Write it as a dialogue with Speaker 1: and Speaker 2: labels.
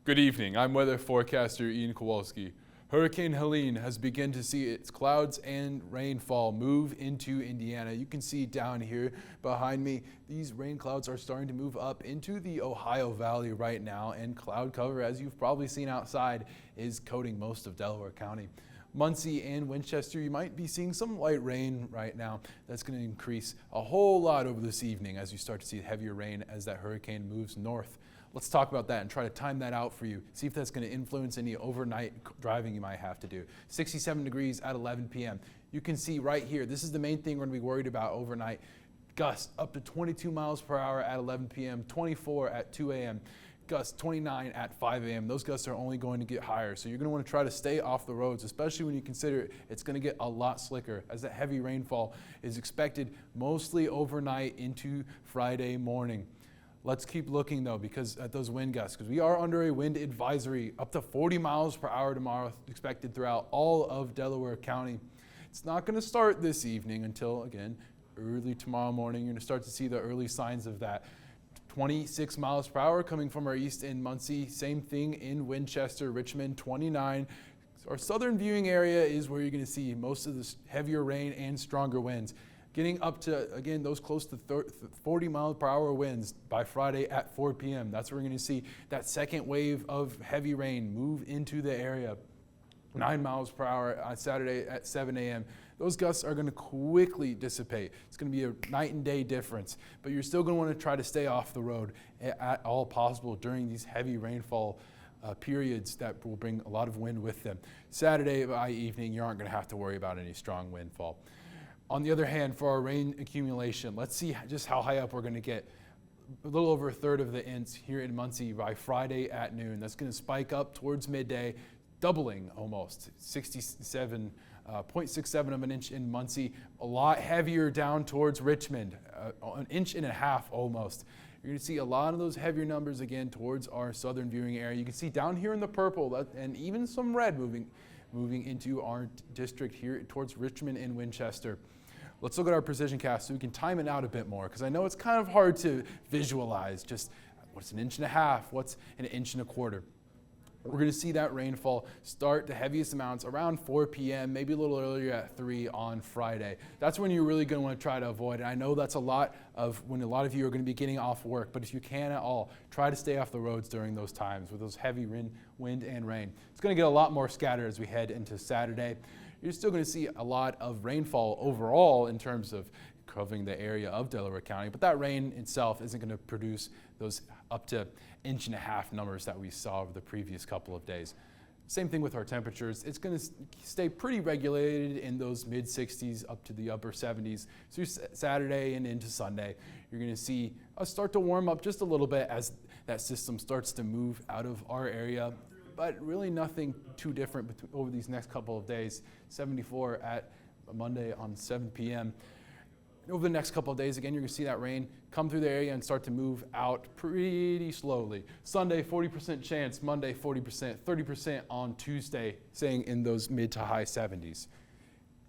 Speaker 1: Good evening. I'm weather forecaster Ian Kowalski. Hurricane Helene has begun to see its clouds and rainfall move into Indiana. You can see down here behind me, these rain clouds are starting to move up into the Ohio Valley right now, and cloud cover, as you've probably seen outside, is coating most of Delaware County. Muncie and Winchester, you might be seeing some light rain right now. That's going to increase a whole lot over this evening as you start to see heavier rain as that hurricane moves north. Let's talk about that and try to time that out for you. See if that's going to influence any overnight driving you might have to do. 67 degrees at 11 p.m. You can see right here, this is the main thing we're going to be worried about overnight. Gusts up to 22 miles per hour at 11 p.m., 24 at 2 a.m., gusts 29 at 5 a.m. Those gusts are only going to get higher. So you're going to want to try to stay off the roads, especially when you consider it's going to get a lot slicker as that heavy rainfall is expected mostly overnight into Friday morning. Let's keep looking though, because at those wind gusts, because we are under a wind advisory up to 40 miles per hour tomorrow expected throughout all of Delaware County. It's not going to start this evening until, again, early tomorrow morning. You're going to start to see the early signs of that. 26 miles per hour coming from our east in Muncie. Same thing in Winchester, Richmond, 29. Our southern viewing area is where you're going to see most of this heavier rain and stronger winds. Getting up to, again, those close to 40 mile per hour winds by Friday at 4 p.m. That's where we're going to see that second wave of heavy rain move into the area. 9 miles per hour on Saturday at 7 a.m. Those gusts are going to quickly dissipate. It's going to be a night and day difference, but you're still going to want to try to stay off the road at all possible during these heavy rainfall periods that will bring a lot of wind with them. Saturday by evening, you aren't going to have to worry about any strong windfall. On the other hand, for our rain accumulation, let's see just how high up we're going to get. A little over a third of the inch here in Muncie by Friday at noon. That's going to spike up towards midday, doubling almost, 67.67 of an inch in Muncie. A lot heavier down towards Richmond, an inch and a half almost. You're going to see a lot of those heavier numbers again towards our southern viewing area. You can see down here in the purple and even some red moving into our district here towards Richmond and Winchester. Let's look at our precision cast so we can time it out a bit more, because I know it's kind of hard to visualize just what's an inch and a half, what's an inch and a quarter. We're going to see that rainfall start the heaviest amounts around 4 p.m., maybe a little earlier at 3 on Friday. That's when you're really going to want to try to avoid it. I know that's a lot of when a lot of you are going to be getting off work, but if you can at all, try to stay off the roads during those times with those heavy wind and rain. It's going to get a lot more scattered as we head into Saturday. You're still going to see a lot of rainfall overall in terms of covering the area of Delaware County, but that rain itself isn't going to produce those up to inch and a half numbers that we saw over the previous couple of days. Same thing with our temperatures. It's going to stay pretty regulated in those mid 60s up to the upper 70s through Saturday and into Sunday. You're going to see us start to warm up just a little bit as that system starts to move out of our area, but really nothing too different over these next couple of days. 74 at Monday on 7 p.m. Over the next couple of days, again, you're going to see that rain come through the area and start to move out pretty slowly. Sunday, 40% chance. Monday, 40%. 30% on Tuesday, staying in those mid to high 70s.